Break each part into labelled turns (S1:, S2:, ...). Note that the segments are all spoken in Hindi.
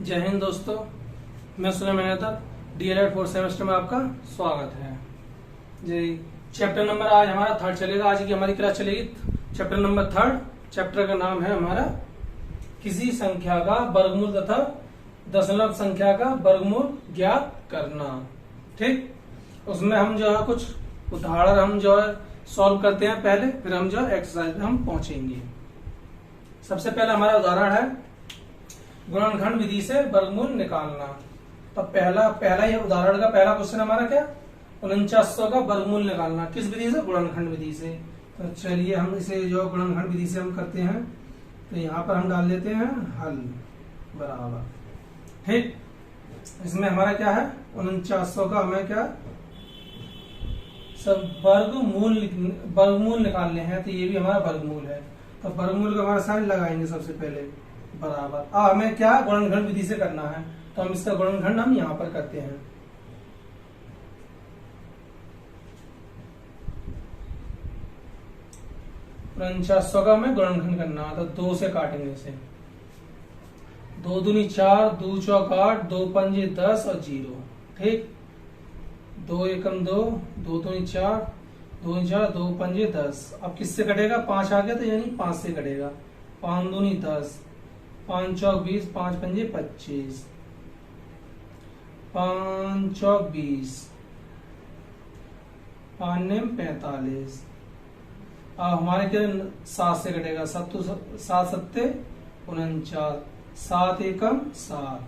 S1: जय हिंद दोस्तों, मैं Suleman Mehta DElEd 4th semester में आपका स्वागत है। जी, चैप्टर नंबर आज हमारा 3rd चलेगा। आज की हमारी क्लास चलेगी चैप्टर नंबर 3rd। चैप्टर का नाम है हमारा किसी संख्या का वर्गमूल तथा दशमलव संख्या का वर्गमूल ज्ञात करना। ठीक, उसमें हम जो है कुछ उदाहरण हम जो है सॉल्व करते हैं पहले, फिर हम जो है एक्सरसाइज में हम पहुंचेंगे। सबसे पहला हमारा उदाहरण है गुणनखंड विधि से वर्गमूल निकालना। तो पहला ये उदाहरण का पहला क्वेश्चन हमारा क्या, 4900 का वर्गमूल निकालना। किस विधि से? गुणनखंड विधि से। तो चलिए हम इसे जो गुणनखंड विधि से हम करते हैं, तो यहाँ पर हम डाल देते हैं हल बराबर। ठीक, इसमें हमारा क्या है 4900 का हमें क्या सब वर्गमूल निकालने हैं। तो ये भी हमारा वर्गमूल है। तो वर्गमूल का हमारा साइन लगाएंगे सबसे पहले बराबर। अब हमें क्या गुणनखंड विधि से करना है, तो हम इसका गुणनखंड हम यहां पर करते हैं। उनचास का हमें गुणनखंड करना है, तो 2 से काटेंगे इसे। 2 दूनी 4, 2 चौक 8, 2 पंजे 10 और 0। ठीक, 2 एकम 2, 2 दूनी 4, 2 4, 2 पंजे 10। अब किससे कटेगा? 5 आ गया तो यानी 5 से कटेगा। 5 दूनी 10, 5 चौक 20, 5 पंजे 25, 5 चौक 20, 5 नेम 45। अब हमारे क्या 7 से कटेगा। 7 सत्ते 49, 7 एकम 7।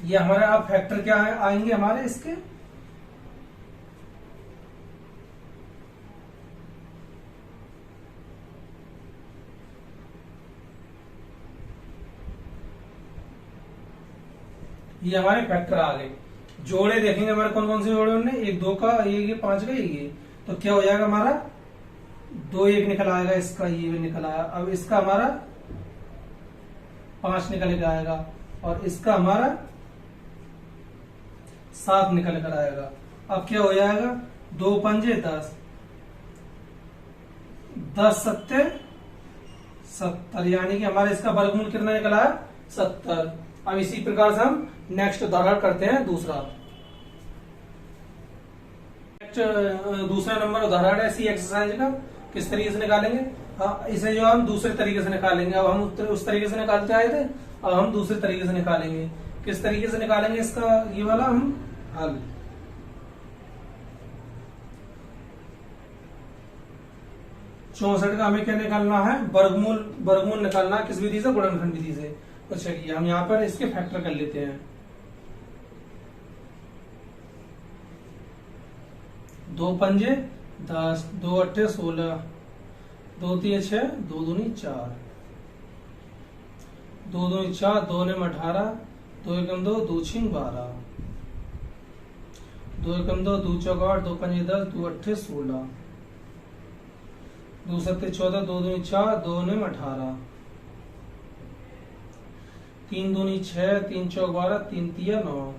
S1: ये हमारे अब फैक्टर क्या है आएंगे हमारे इसके, ये हमारे फैक्टर आ गए। जोड़े देखेंगे हमारे कौन कौन से जोड़े उनने, 1 2 का, 1 ये 5 का, ये तो क्या हो जाएगा हमारा 2 1 निकल आएगा, इसका ये भी निकल आया। अब इसका हमारा 5 निकल कर आएगा और इसका हमारा 7 निकल कर आएगा। अब क्या हो जाएगा 2 पंजे 10, 10 सत्ते 70, यानी कि हमारे इसका वर्गमूल कितना निकल आया 70। अब इसी प्रकार से हम नेक्स्ट उदाहरण करते हैं दूसरा नंबर उदाहरण है इसी एक्सरसाइज का। किस तरीके से निकालेंगे? हाँ, इसे जो हम दूसरे तरीके से निकालेंगे। अब हम उस तरीके से निकालते आए थे, अब हम दूसरे तरीके से निकालेंगे। किस तरीके से निकालेंगे इसका ये वाला हम हल। चौसठ का हमें क्या निकालना है? वर्गमूल निकालना। किस विधि से? गुणनखंड विधि से। तो चलिए हम यहाँ पर इसके फैक्टर कर लेते हैं। 2 पंजे 10, 2 अट्ठे 16, 2 3 6, 2 दूनी 4, 2 दूनी 4, 2 नेम 18, 2 एकम 2, 2 छिंग 12, 2 एकम 2, 2 चौक 8, 2 पंजे 10, 2 अट्ठे 16, 2 सत्ते 14, 2 दूनी 4, 2 नेम 18, 3 दूनी 6, 3 चौक 12, 3 तिया 9,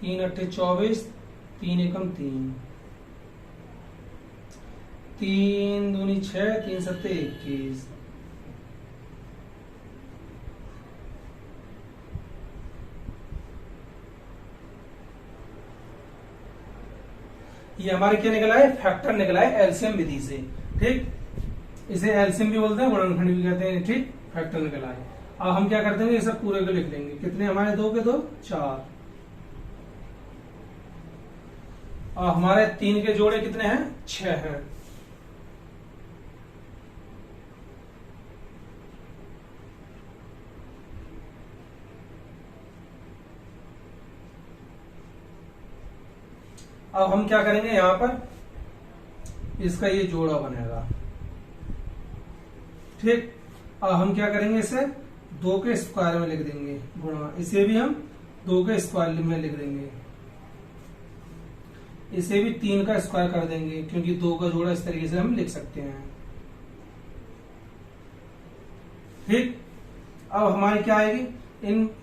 S1: 3 अट्ठे 24, 3 एकम 3, 3 दूनी 6, 3 सत्ते 21, ये हमारे क्या निकला है? फैक्टर निकला है एलसीएम विधि से। ठीक, इसे एलसीएम भी बोलते हैं, गुणनखंड भी कहते हैं। ठीक, फैक्टर निकला है। अब हम क्या करते हैं, ये सब पूरे को लिख लेंगे। कितने हमारे 2 के 2 4, और हमारे 3 के जोड़े कितने हैं? 6 हैं। अब हम क्या करेंगे, यहां पर इसका ये जोड़ा बनेगा। ठीक, अब हम क्या करेंगे, इसे 2 के स्क्वायर में लिख देंगे गुणा। इसे भी हम 2 के स्क्वायर में लिख देंगे। इसे भी 3 का स्क्वायर कर देंगे, क्योंकि 2 का जोड़ा इस तरीके से हम लिख सकते हैं। ठीक, अब हमारी क्या आएगी,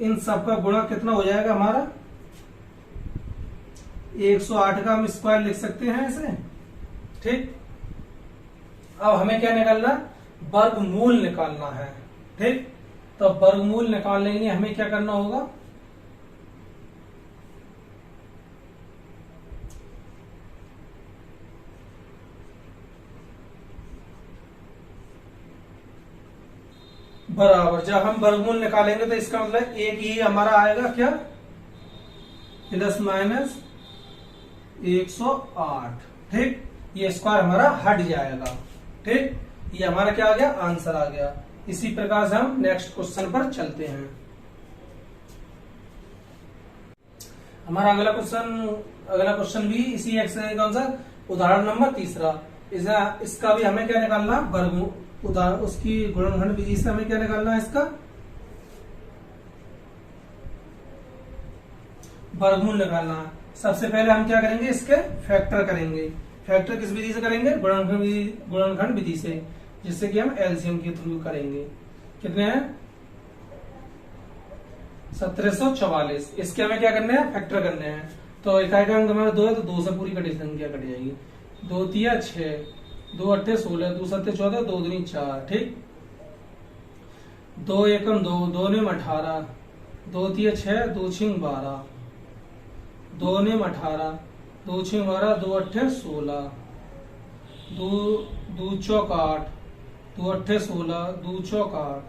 S1: इन सब का गुणा कितना हो जाएगा हमारा 108 का हम स्क्वायर लिख सकते हैं इसे। ठीक, अब हमें क्या निकालना? वर्गमूल निकालना है। ठीक, तो वर्गमूल निकालने के लिए हमें क्या करना होगा, बराबर, जब हम वर्गमूल निकालेंगे तो इसका मतलब एक ही हमारा आएगा क्या, प्लस माइनस 108। ठीक, ये स्क्वायर हमारा हट जाएगा। ठीक, ये हमारा क्या आ गया, आंसर आ गया। इसी प्रकार से हम नेक्स्ट क्वेश्चन पर चलते हैं। हमारा अगला क्वेश्चन भी इसी एक्सरसाइज का आंसर, उदाहरण नंबर 3। इसका भी हमें क्या निकालना, वर्गमूल, उसकी गुणनखंड विधि से हमें क्या निकालना है, इसका वर्गमूल निकालना है। सबसे पहले हम क्या करेंगे, इसके फैक्टर करेंगे। फैक्टर किस विधि से करेंगे, गुणनखंड विधि से, जिससे कि हम एलसीएम के थ्रू करेंगे। कितने हैं, 1744। इसके हमें क्या करने हैं, फैक्टर करने हैं। तो इकाई का अंक हमारा 2 है, तो 2 से पूरी कटी संख्या कट जाएगी। 2 तिया 6, 2 अट्ठे 16, 2 सत्ते 14, 2 दूनी 4। ठीक, 2 एकम 2, 2 नेम 18, 2 तिया 6, 2 छिंग 12, 2 नेम 18, 2 छिंग 12, 2 अट्ठे 16, 2 चौक 8, 2 अट्ठे 16, 2 चौक 8,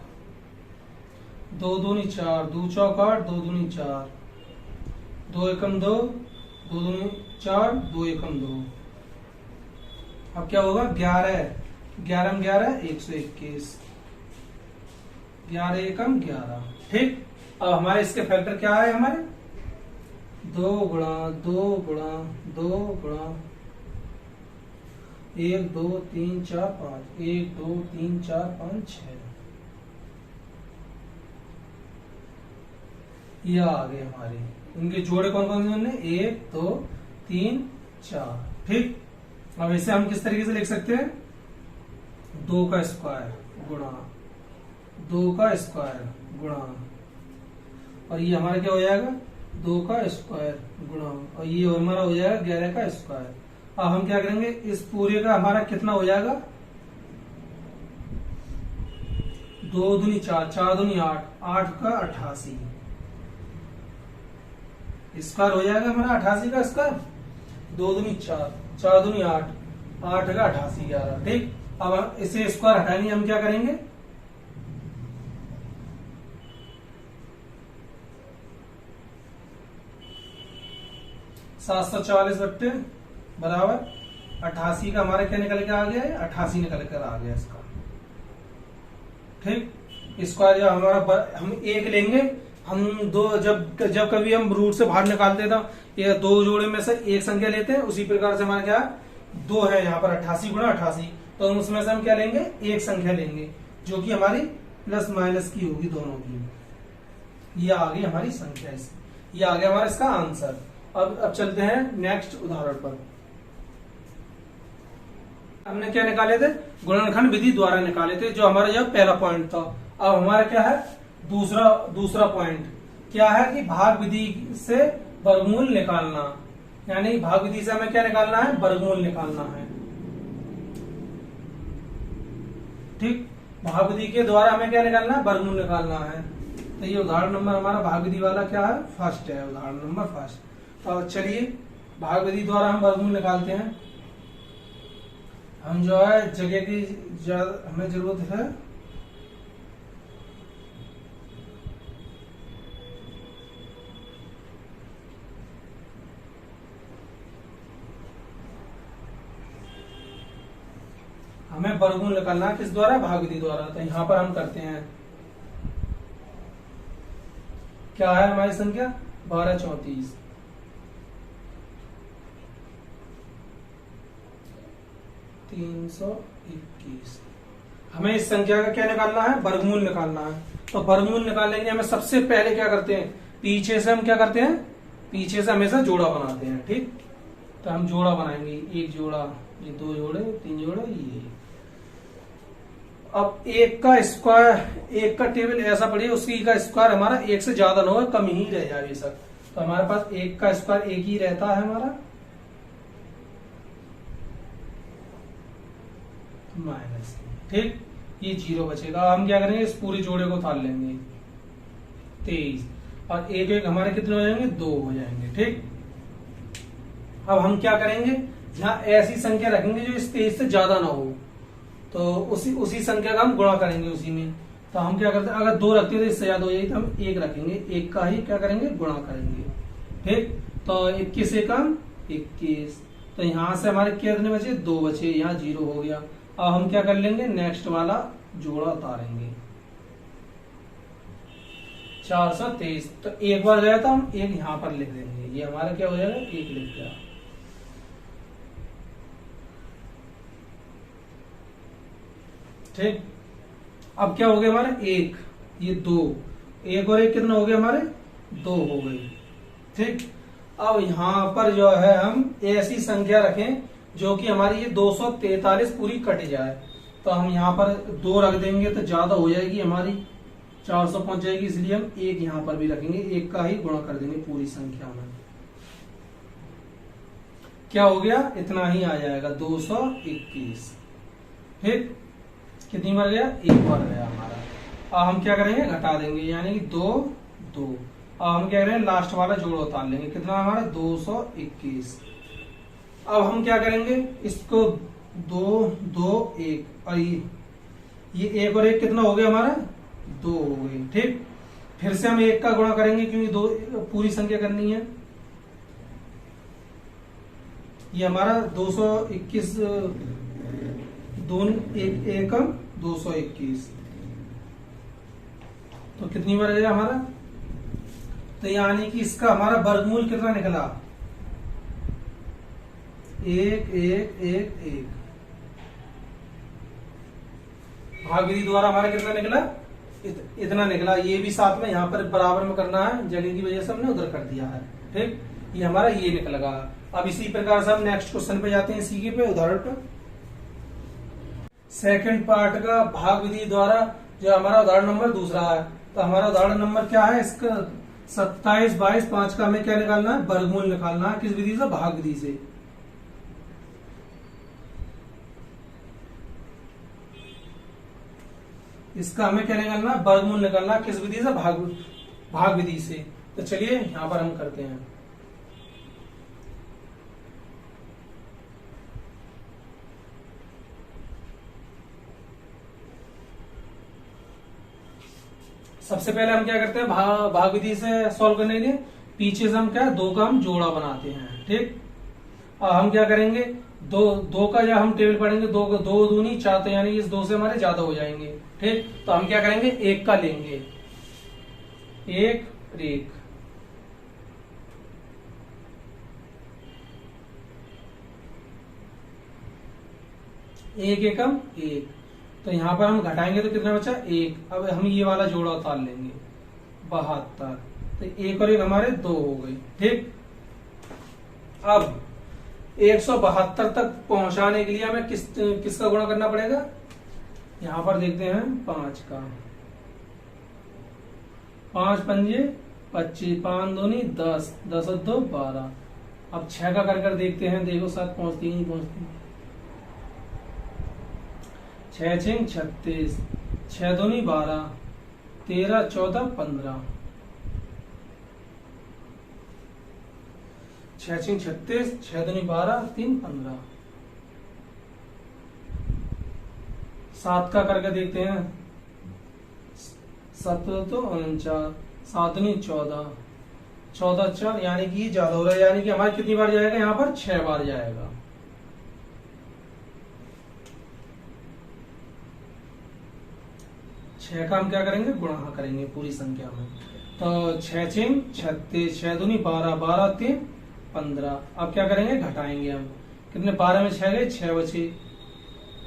S1: 2 दूनी 4, 2 चौक 8, 2 दूनी 4, 2 एकम 2, 2 दूनी 4, 2 एकम 2। अब क्या होगा, 11, 11 में 11, 121, 11 एकम 11। ठीक, अब हमारे इसके फैक्टर क्या है, हमारे 2 गुणा 2 गुणा 2 गुणा 1 2 3 4 5, 1 2 3 4 5 6, ये आ गए हमारे। इनके जोड़े कौन कौन से होंगे, 1 2 3 4। ठीक, अब इसे हम किस तरीके से लिख सकते हैं, 2 का स्क्वायर गुणा 2 का स्क्वायर गुणा, और ये हमारा क्या हो जाएगा, 2 का स्क्वायर गुणा, और ये हमारा हो जाएगा 11 का स्क्वायर। अब हम क्या करेंगे, इस पूरे का हमारा कितना हो जाएगा, 2 दूनी 4, 4 दूनी 8, 8 का 88 स्क्वायर हो जाएगा हमारा, 88 का स्क्वायर। 2 दूनी 4, 4 दूनी 8, 8 का 88 11। ठीक, अब इसे स्क्वायर हटाएंगे, हम क्या करेंगे, सात 744 बट्टे बराबर 88 का हमारा क्या निकल के आ गया है, 88 निकल कर आ गया इसका। ठीक, स्क्वायर या हमारा हम 1 लेंगे, हम 2 जब कभी हम रूट से बाहर निकालते हैं तो ये 2 जोड़े में से एक संख्या लेते हैं। उसी प्रकार से हमारा क्या 2 है यहाँ पर 88 गुणा 88, तो हम उसमें से हम क्या लेंगे, एक संख्या लेंगे जो कि हमारी प्लस माइनस की होगी दोनों की। ये आ गई हमारी संख्या, ये आ गया हमारा इसका आंसर। अब चलते हैं नेक्स्ट उदाहरण पर। हमने क्या निकाले थे, गुणनखंड विधि द्वारा निकाले थे, जो हमारा यह पहला पॉइंट था। अब हमारा क्या है, दूसरा पॉइंट क्या है कि भाग विधि से वर्गमूल निकालना, यानी भाग विधि से हमें क्या निकालना है, वर्गमूल निकालना है। ठीक, भाग विधि के द्वारा हमें क्या निकालना है, वर्गमूल निकालना है। तो ये उदाहरण नंबर हमारा भाग विधि वाला क्या है, फर्स्ट है, उदाहरण नंबर फर्स्ट। तो चलिए भाग विधि द्वारा हम वर्गमूल निकालते हैं। हम जो है जगह की हमें जरूरत है, हमें वर्गमूल निकालना है किस द्वारा, भाग विधि द्वारा। तो यहां पर हम करते हैं, क्या है हमारी संख्या 1234, 321। हमें इस संख्या का क्या निकालना है, वर्गमूल निकालना है। तो वर्गमूल निकालने के लिए हमें सबसे पहले क्या करते हैं, पीछे से हम क्या करते हैं, पीछे से हमेशा जोड़ा बनाते हैं। ठीक, तो हम जोड़ा बनाएंगे, एक जोड़ा, ये 2 जोड़े, 3 जोड़े, ये। अब 1 का स्क्वायर, 1 का टेबल ऐसा पढ़िए, उसकी का स्क्वायर हमारा 1 से ज्यादा ना हो, कम ही रह जाए बेशक। तो हमारे पास 1 का स्क्वायर 1 ही रहता है हमारा, माइनस। ठीक, ये 0 बचेगा। हम क्या करेंगे, इस पूरे जोड़े को उतार लेंगे 23 और एक एक हमारे कितने हो जाएंगे, 2 हो जाएंगे। ठीक, अब हम क्या करेंगे, यहाँ ऐसी संख्या रखेंगे जो इस 23 से ज्यादा ना हो, तो उसी संख्या का हम गुणा करेंगे उसी में। तो हम क्या करते हैं, अगर 2 रखते हैं तो इससे ज्यादा हो जाएगी तो हम 1 रखेंगे, 1 का ही क्या करेंगे, गुणा करेंगे। ठीक, तो 21 एकम 21, तो यहाँ से हमारे कितने बचे, 2 बचे, यहाँ 0 हो गया। अब हम क्या कर लेंगे, नेक्स्ट वाला जोड़ा उतारेंगे 423, तो एक बार गया तो हम 1 यहाँ पर लिख देंगे, ये हमारा क्या हो जाएगा, 1 लिख गया। ठीक, अब क्या हो गया हमारे 1, ये 2, 1 और 1 कितना हो गया हमारे, 2 हो गए। ठीक, अब यहाँ पर जो है हम ऐसी संख्या रखें जो कि हमारी ये 243 पूरी कट जाए, तो हम यहाँ पर 2 रख देंगे तो ज्यादा हो जाएगी हमारी, 400 पहुंच जाएगी, इसलिए हम 1 यहाँ पर भी रखेंगे, 1 का ही गुणा कर देंगे पूरी संख्या में। क्या हो गया, इतना ही आ जाएगा 221। ठीक, कितनी बार गया, 1 बार गया हमारा। अब हम क्या करेंगे, घटा देंगे, यानी कि 2 2। अब हम क्या करेंगे, लास्ट वाला जोड़ उतार लेंगे, कितना हमारा 221। अब हम क्या करेंगे, इसको 2 2 1 और ये 1 और 1 कितना हो गया हमारा, 2 हो गए। ठीक, फिर से हम 1 का गुणा करेंगे क्योंकि 2 पूरी संख्या करनी है। ये हमारा 221 एकम 221, तो कितनी बार गया हमारा, तो यानी कि इसका हमारा वर्गमूल कितना निकला, 1 1 1 1। भाग विधि द्वारा हमारा कितना निकला, इतना निकला। ये भी साथ में यहाँ पर बराबर में करना है, जगह की वजह से हमने उधर कर दिया है। ठीक, ये हमारा ये निकलेगा। अब इसी प्रकार से हम नेक्स्ट क्वेश्चन पे जाते हैं, इसी के पे उदाहरण पे। सेकंड पार्ट का भाग विधि द्वारा जो हमारा उदाहरण नंबर दूसरा है, तो हमारा उदाहरण नंबर क्या है, इसका 27 22 5 का हमें क्या निकालना है, वर्गमूल निकालना है। किस विधि से, भाग विधि से। इसका हमें क्या निकालना है, वर्गमूल निकालना है। किस विधि से, भाग विधि से। तो चलिए यहां पर हम करते हैं। सबसे पहले हम क्या करते हैं, भाग विधि से सॉल्व करने के लिए पीछे से हम क्या, 2 का हम जोड़ा बनाते हैं। ठीक, अब हम क्या करेंगे, 2 का जब हम टेबल पढ़ेंगे, 2 दूनी 4, तो यानी इस 2 से हमारे ज्यादा हो जाएंगे। ठीक, तो हम क्या करेंगे, 1 का लेंगे, 1 1, एक एकम 1, तो यहां पर हम घटाएंगे तो कितना बचा, 1। अब हम ये वाला जोड़ा उतार लेंगे 72, तो 1 और 1 हमारे 2 हो गए। ठीक, अब 172 तक पहुंचाने के लिए हमें किसका गुणा करना पड़ेगा, यहां पर देखते हैं 5 का, 5 पंजे 25, 5 दूनी 10, 10 और 2 12। अब 6 का कर देखते हैं, देखो साथ पहुंचती नहीं पहुंचती, 6 6 36, 6 दूनी 12, 13 14 15, 6 6 36, 6 दूनी 12, 3 15। 7 का करके देखते हैं, 7 तो 49, 7 दूनी 14, 14 4, यानी कि ज्यादा हो रहा है, यानी कि हमारे कितनी बार जाएगा, यहाँ पर 6 बार जाएगा। छह का हम क्या करेंगे, गुणा करेंगे पूरी संख्या में, तो 6 6 36, 6 दूनी 12, 12 3 15। अब क्या करेंगे, घटाएंगे हम, कितने 12 में 6 गए, 6 बचे,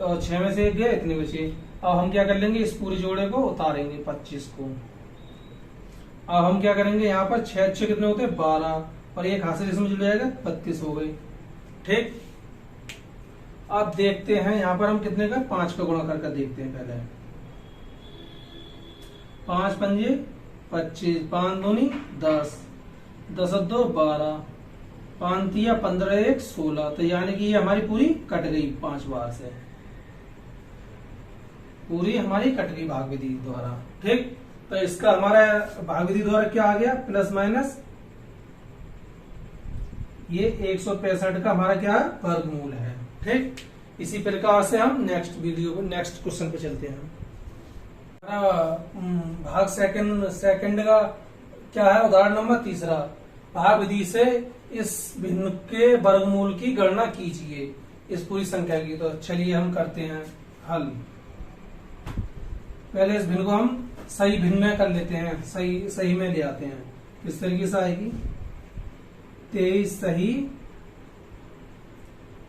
S1: और 6 में से 1 गए, इतने बचे। अब हम क्या कर लेंगे, इस पूरे जोड़े को उतारेंगे 25 को। अब हम क्या करेंगे, यहाँ पर 6 अच्छे कितने होते हैं, 12, और एक हाथ से इसमें जुड़ जाएगा, 32 हो गए। ठीक, अब देखते हैं यहाँ पर हम कितने का, 5 का गुणा करके देखते हैं पहले। 5 पंजे 25, 5 दूनी 10, 10 और 2 12, 5 तिया 15, 1 16, तो यानी कि ये हमारी पूरी कट गई 5 बार से। पूरी हमारी कट गई भाग विधि द्वारा। ठीक, तो इसका हमारा भाग विधि द्वारा क्या आ गया, प्लस माइनस ये 165 का हमारा क्या है, वर्गमूल है। ठीक, इसी प्रकार से हम नेक्स्ट क्वेश्चन पे चलते हैं। भाग सेकंड का क्या है, उदाहरण नंबर तीसरा। भाग विधि से इस भिन्न के वर्गमूल की गणना कीजिए इस पूरी संख्या की। तो चलिए हम करते हैं हल। पहले इस भिन्न को हम सही भिन्न में कर लेते हैं, सही में ले आते हैं। किस तरीके से आएगी, 23 सही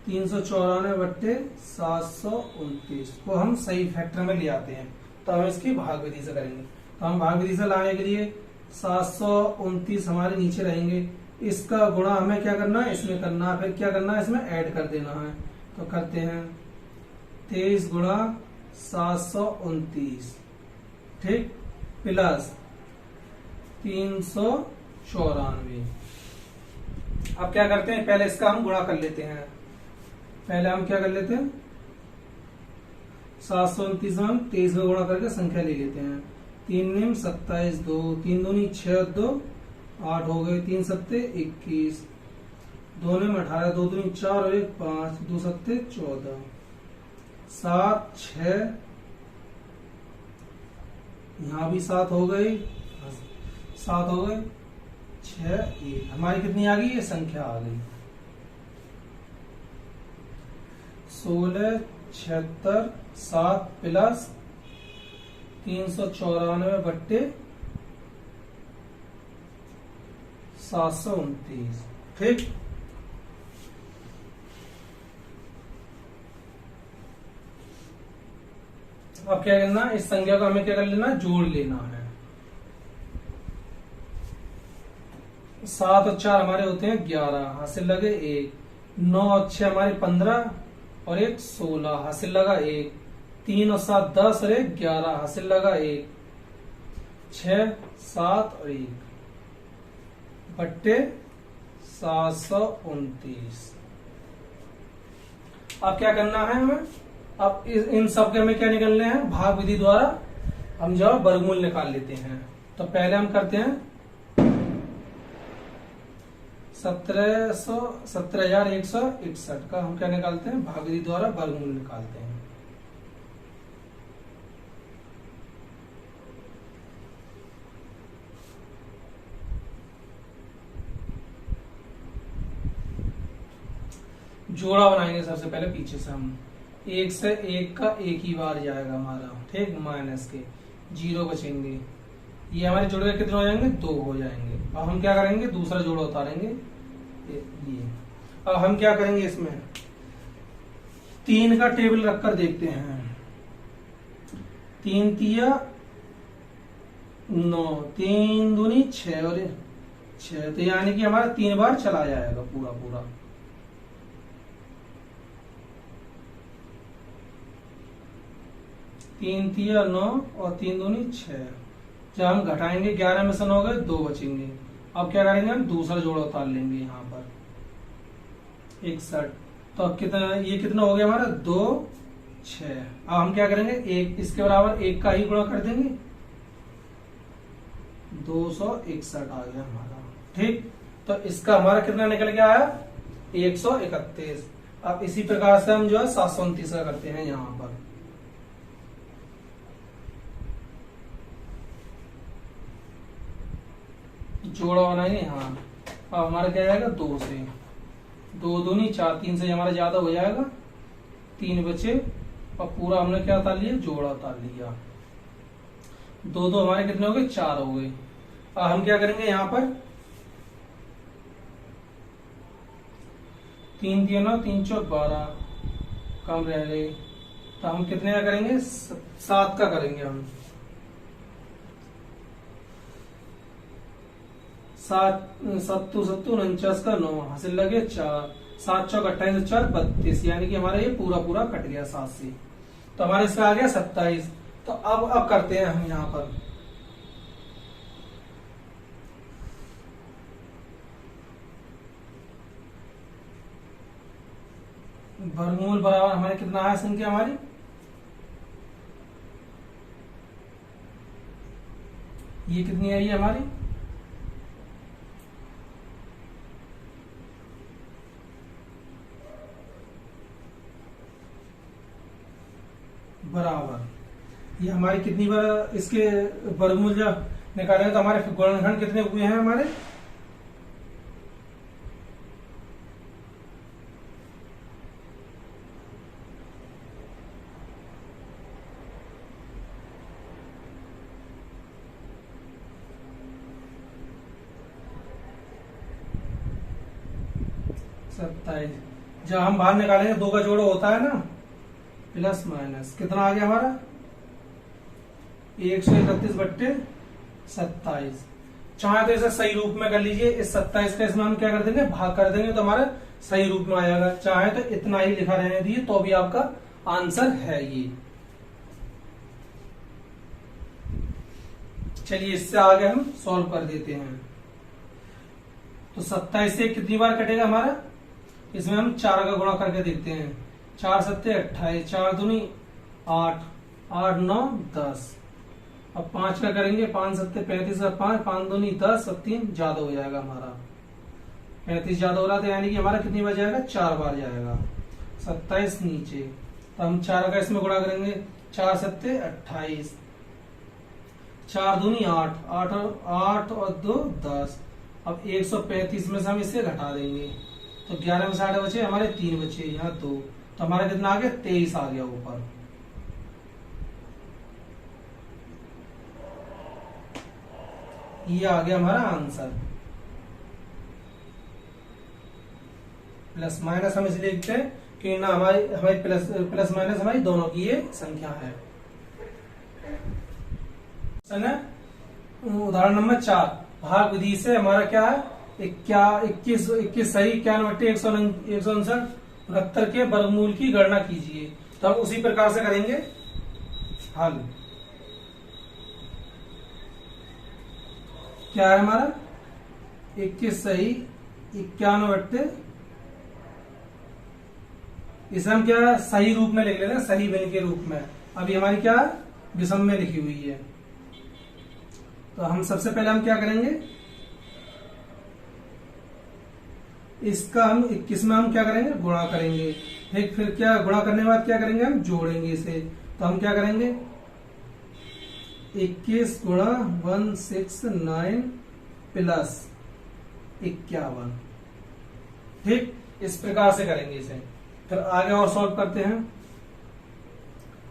S1: 394/729 को हम सही फैक्टर में ले आते हैं। तो हम इसकी भाग विधि से करेंगे। तो हम भाग विधि से लाने के लिए 729 हमारे नीचे रहेंगे, इसका गुणा हमें क्या करना है, इसमें करना है, फिर क्या करना है, इसमें ऐड कर देना है। तो करते हैं 23 गुणा 729, ठीक, प्लस 394। अब क्या करते हैं, पहले इसका हम गुणा कर लेते हैं। पहले हम क्या कर लेते हैं, 729 में हम 23 में गुणा करके संख्या ले लेते हैं। 3 निम 27, 2 3 दूनी 6, 2 8 हो गए, 3 सत्ते 21, 2 निम 18, 2 दूनी 4 और 1 5, 2 सत्ते 14, 7 6, यहाँ भी 7 हो गई, 7 हो गए, 6 1, हमारी कितनी आ गई, ये संख्या आ गई 16 76 7 प्लस 394/729। ठीक, अब क्या करना, इस संख्या को हमें क्या कर लेना, जोड़ लेना है। 7 और 4 हमारे होते हैं 11, हासिल लगे 1, 9 और 6 हमारे 15 और 1 16, हासिल लगा 1, 3 और 7 10 और 1 11, हासिल लगा 1, 6 7 और 1 बट्टे 729। अब क्या करना है हमें, अब इन सब के हमें क्या निकलने हैं, भाग विधि द्वारा हम जो वर्गमूल निकाल लेते हैं। तो पहले हम करते हैं 17,161 का हम क्या निकालते हैं, भाग विधि द्वारा वर्गमूल निकालते हैं। जोड़ा बनाएंगे सबसे पहले पीछे से हम, 1 से 1 का एक ही बार जाएगा हमारा, ठीक, माइनस के 0 बचेंगे। ये हमारे जोड़े कितने हो जाएंगे, 2 हो जाएंगे। अब हम क्या करेंगे, दूसरा जोड़ा उतारेंगे ये। अब हम क्या करेंगे, इसमें 3 का टेबल रखकर देखते हैं। 3 तिया 9, 3 दूनी 6 और 6, तो यानी कि हमारा 3 बार चला जाएगा पूरा पूरा। 3 तिया 9 और 3 दूनी 6, जब हम घटाएंगे 11 में से 9 गए, 2 बचेंगे। अब क्या करेंगे, हम दूसरा जोड़ा उतार लेंगे यहाँ पर 61। तो अब कितना, ये कितना हो गया हमारा 2 6। अब हम क्या करेंगे, एक इसके बराबर 1 का ही गुणा कर देंगे, 261 आ गया हमारा। ठीक, तो इसका हमारा कितना निकल गया आया, 131। अब इसी प्रकार से हम जो है 729 का करते हैं यहाँ पर। जोड़ा बनाएंगे, हाँ। अब हमारा क्या जाएगा, 2 से 2 दूनी 4, 3 से हमारा ज्यादा हो जाएगा, 3 बचे और पूरा हमने क्या उतार लिया, जोड़ा उतार लिया। 2 2 हमारे कितने हो गए, 4 हो गए। अब हम क्या करेंगे, यहाँ पर 3 3 9 3 4 12 कम रह गए, तो हम कितने का करेंगे, 7 का करेंगे हम। 7 7 7 49 का 9, हासिल लगे 4, 7 चौक 28 4 32, यानी कि हमारा ये पूरा पूरा कट गया 7 से। तो हमारे इसमें आ गया 27। तो अब करते हैं हम यहाँ पर वर्गमूल बराबर हमारे कितना है संख्या हमारी ये कितनी आई है हमारी, बराबर, ये हमारी कितनी बार इसके वर्गमूल जब निकालेंगे तो हमारे गुणनखंड कितने हुए हैं हमारे, सत्ताईस। जब हम बाहर निकालेंगे दो का जोड़ होता है ना, प्लस माइनस कितना आ गया हमारा 131/27। चाहे तो इसे सही रूप में कर लीजिए, इस 27 का इसमें हम क्या कर देंगे, भाग कर देंगे तो हमारा सही रूप में आएगा। चाहे तो इतना ही लिखा रहने दीजिए तो भी आपका आंसर है ये। चलिए इससे आगे हम सॉल्व कर देते हैं। तो 27 से कितनी बार कटेगा हमारा, इसमें हम 4 का गुणा करके देखते हैं। 4 सत्ते 28, 4 दूनी 8, 8 9 10। अब 5 का करेंगे, 5 सत्ते 35 और 5, 5 दूनी 10 और 3 ज्यादा हो जाएगा हमारा 35 ज्यादा हो रहा था, यानी कि हमारा कितनी बार जाएगा, 4 बार जाएगा। 27 नीचे, तो हम 4 का इसमें गुणा करेंगे, 4 सत्ते 28, 4 दूनी 8, 8 और 2 10। अब 135 में से हम इसे घटा देंगे तो 11 में 60 बचे, हमारे 3 बचे, यहाँ 2, तो हमारा कितना आ गया 23 आ गया ऊपर। ये आ गया हमारा आंसर। प्लस माइनस हम इसलिए लिखते हैं कि ना हमारी प्लस माइनस हमारी दोनों की ये संख्या है। उदाहरण नंबर 4, भाग विधि से हमारा क्या है, 21 सही 91,159 के वर्गमूल की गणना कीजिए। तो हम उसी प्रकार से करेंगे हल। क्या है हमारा 21 सही 91, इसे हम क्या सही रूप में लिख लेते हैं, सही भिन्न के रूप में। अभी हमारी क्या विषम में लिखी हुई है। तो हम सबसे पहले हम क्या करेंगे, इसका हम 21 में हम क्या करेंगे, गुणा करेंगे। फिर क्या गुणा करने के बाद क्या करेंगे, हम जोड़ेंगे इसे। तो हम क्या करेंगे 21 गुणा 169 प्लस 51। ठीक, इस प्रकार से करेंगे इसे। फिर आगे और सॉल्व करते हैं।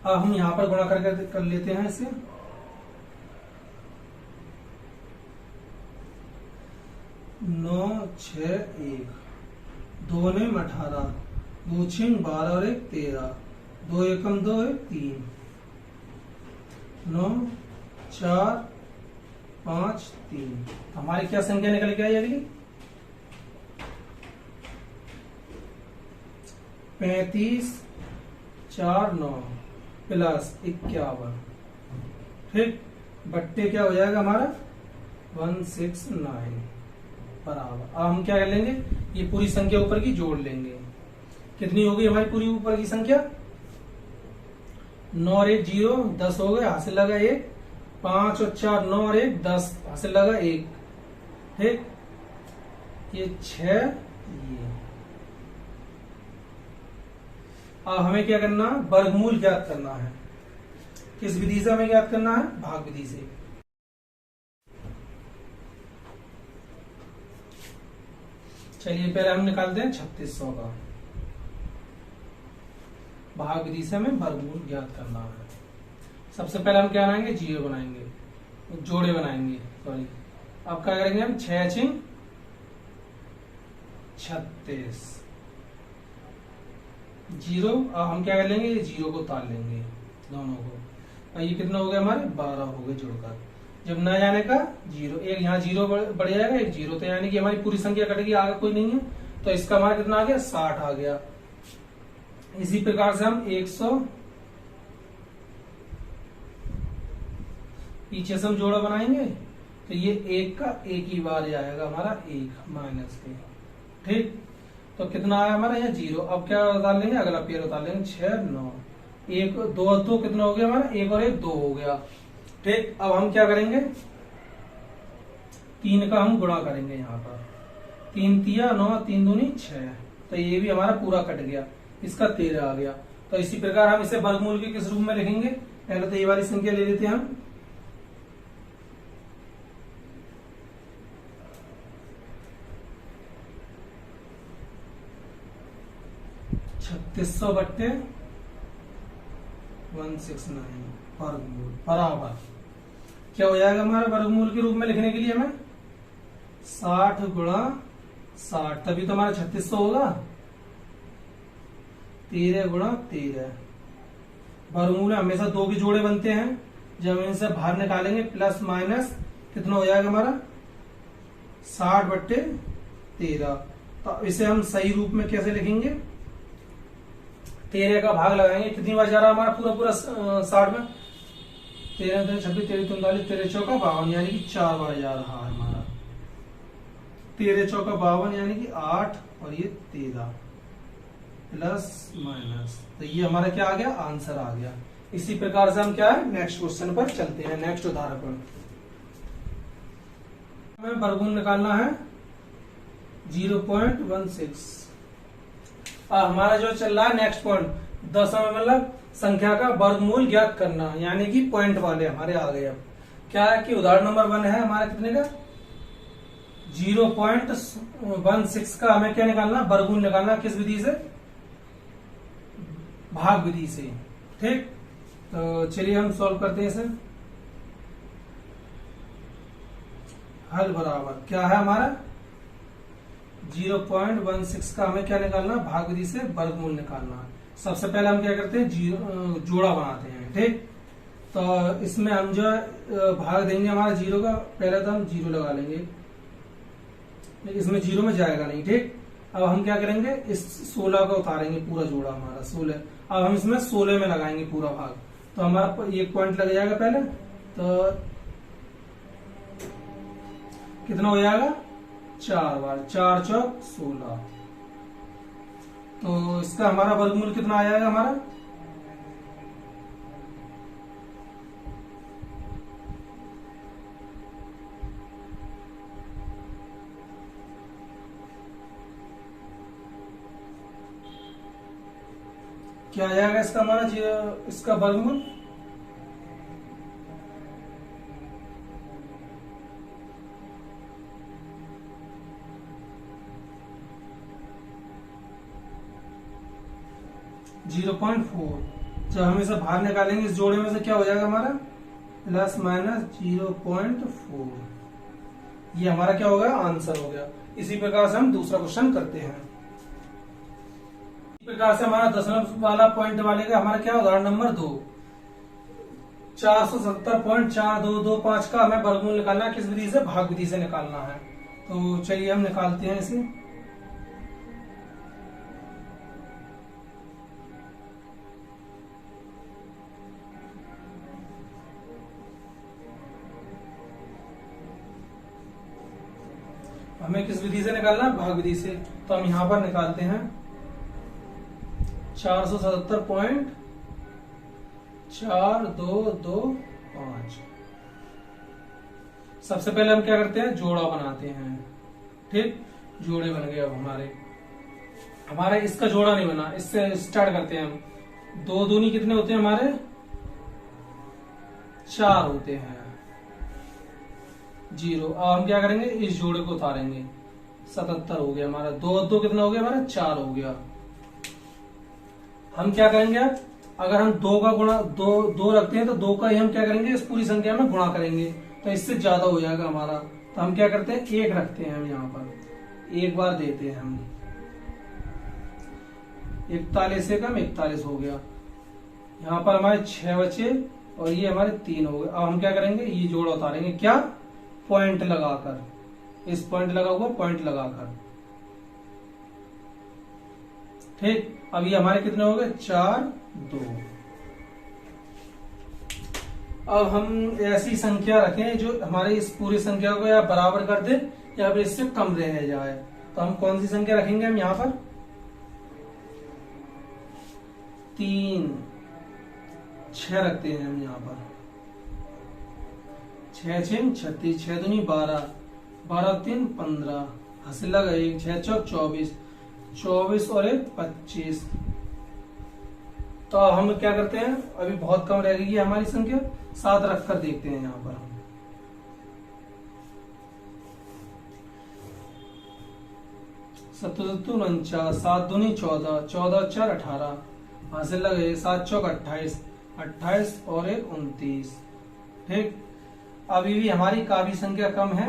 S1: अब हम यहां पर गुणा कर लेते हैं इसे। 9 6 1, 2 ने 18, 2 6 12 और 1 13, 2 एकम 2 1 3, 9 4 5 3। हमारी क्या संख्या निकल के आई अगली 35 4 9 प्लस 51। ठीक, बट्टे क्या हो जाएगा हमारा 169 बराबर। अब हम क्या कर लेंगे, ये पूरी संख्या ऊपर की जोड़ लेंगे। कितनी होगी हमारी पूरी ऊपर की संख्या, 9 और 1 0, 10 हो गए, हासिल लगा 1, 5 और 4 9 और 1 10, हासिल लगा 1। ठीक, ये 6 ये। अब हमें क्या करना, वर्गमूल ज्ञात करना है। किस विधि से हमें ज्ञात करना है, भाग विधि से। चलिए पहले हम निकालते हैं 3600 का। भाग विधि से हमें वर्गमूल ज्ञात करना है। सबसे पहले हम क्या बनाएंगे, जीरो बनाएंगे, जोड़े बनाएंगे, सॉरी। अब क्या करेंगे हम 6 6 36 जीरो। अब हम क्या कर लेंगे, ये जीरो को उतार लेंगे दोनों को। और ये कितना हो गया हमारे 12 हो गए जुड़कर। जब न जाने का जीरो, एक यहाँ जीरो बढ़ जाएगा, एक जीरो, तो यानी कि हमारी पूरी संख्या कटेगी, आगे कोई नहीं है। तो इसका हमारा कितना आ गया 60 आ गया। इसी प्रकार से हम 100 पीछे से हम जोड़ा बनाएंगे तो ये एक का एक ही बार जाएगा हमारा, एक माइनस के। ठीक, तो कितना आया हमारा यहाँ जीरो। अब क्या उतार लेंगे, अगला पेयर उतार लेंगे, 6 9 1 2 2 कितना हो गया हमारा, 1 और 1 2 हो गया। ठीक, अब हम क्या करेंगे, 3 का हम गुणा करेंगे यहाँ पर। 3 तिया 9, 3 दूनी 6, तो ये भी हमारा पूरा कट गया, इसका 13 आ गया। तो इसी प्रकार हम इसे वर्गमूल के किस रूप में लिखेंगे? पहले तो ये वाली संख्या ले लेते हैं हम, (3600 बट्टे 169) वर्गमूल बराबर क्या हो जाएगा हमारा वर्गमूल के रूप में लिखने के लिए हमें 60 गुणा 60, तभी तो हमारा 3600 होगा। 13 गुणा 13, वर्गमूल हमेशा 2 के जोड़े बनते हैं, जब हम इनसे बाहर निकालेंगे प्लस माइनस कितना हो जाएगा हमारा 60 बट्टे 13। तो इसे हम सही रूप में कैसे लिखेंगे? 13 का भाग लगाएंगे, कितनी बार जा रहा है हमारा पूरा पूरा 60 में? 13 3 26 13 39 13 चौका 52, यानी कि 4 बार जा रहा है हमारा। 13 चौका 52 यानी कि 8 और ये 13 प्लस माइनस, तो ये हमारा क्या आ गया? आंसर आ गया। इसी प्रकार से हम क्या है नेक्स्ट क्वेश्चन पर चलते हैं, नेक्स्ट उदाहरण पर। हमें वर्गमूल निकालना है 0.16। हमारा जो चल रहा है नेक्स्ट पॉइंट, दशम मतलब संख्या का वर्गमूल ज्ञात करना, यानी कि पॉइंट वाले हमारे आ गए। अब क्या है कि उदाहरण नंबर 1 है हमारा कितने का 0.16 का हमें क्या निकालना? वर्गमूल निकालना, किस विधि से? भाग विधि से। ठीक, तो चलिए हम सॉल्व करते हैं इसे। हल बराबर क्या है हमारा 0.16 का हमें क्या निकालना? भाग विधि से वर्गमूल निकालना। सबसे पहले हम क्या करते हैं? जोड़ा बनाते हैं। ठीक, तो इसमें हम जो भाग देंगे हमारा 0 का, पहले तो हम 0 लगा लेंगे, इसमें 0 में जाएगा नहीं। ठीक, अब हम क्या करेंगे? इस 16 का उतारेंगे, पूरा जोड़ा हमारा 16। अब हम इसमें 16 में लगाएंगे पूरा भाग, तो हमारा 1 पॉइंट लग जाएगा पहले, तो कितना हो जाएगा? 4 बार, 4 चौक 16। तो इसका हमारा वर्गमूल कितना आ जाएगा हमारा? क्या आ जाएगा इसका हमारा इसका वर्गमूल? (0.4). जब हम इसे बाहर निकालेंगे इस जोड़े में से, क्या हो जाएगा हमारा? Plus minus 0.4। ये हमारा क्या हो गया? आंसर हो गया। इसी प्रकार से हम दूसरा क्वेश्चन करते हैं। इसी प्रकार से हमारा दशमलव वाला पॉइंट वाले का हमारा क्या? उदाहरण नंबर 2, 470.4225 का हमें वर्गमूल निकालना है, किस विधि से? भाग विधि से निकालना है। तो चलिए हम निकालते हैं इसे। हमें किस विधि से निकालना है? भाग विधि से। तो हम यहां पर निकालते हैं 470.4225। सबसे पहले हम क्या करते हैं? जोड़ा बनाते हैं। ठीक, जोड़े बन गए। अब हमारे इसका जोड़ा नहीं बना, इससे स्टार्ट करते हैं हम। 2 दूनी कितने होते हैं हमारे? 4 होते हैं। 0। अब हम क्या करेंगे? इस जोड़े को उतारेंगे, 77 हो गया हमारा। 2 2 कितना हो गया हमारा? 4 हो गया। हम क्या करेंगे? अगर हम 2 का गुणा 2 रखते हैं, तो 2 का ही हम क्या करेंगे? इस पूरी संख्या में गुणा करेंगे, तो इससे ज्यादा हो जाएगा हमारा। तो हम क्या करते हैं? 1 रखते हैं हम यहाँ पर, 1 बार देते हैं हम। 41 से कम 41 हो गया। यहाँ पर हमारे 6 बचे और ये हमारे 3 हो गए। अब हम क्या करेंगे? ये जोड़ा उतारेंगे, क्या? पॉइंट लगाकर, इस पॉइंट लगा हुआ पॉइंट लगाकर। ठीक, अब ये हमारे कितने हो गए? 4 2। अब हम ऐसी संख्या रखें जो हमारी इस पूरी संख्या को या बराबर कर दे या फिर इससे कम रह जाए। तो हम कौन सी संख्या रखेंगे? हम यहाँ पर 3 6 रखते हैं हम यहाँ पर। 6 6 36, 6 दूनी 12, 12 3 15, हासिल लगा 1, 6 चौक 24, 24 और 1 25। तो हम क्या करते हैं, अभी बहुत कम रह गई है हमारी संख्या, 7 रख कर देखते हैं यहाँ पर हम। 7 7 49, 7 दूनी 14, 14 4 18, हासिल लगे 7 चौक 28, 28 और 1 29। ठीक, अभी भी हमारी काफी संख्या कम है,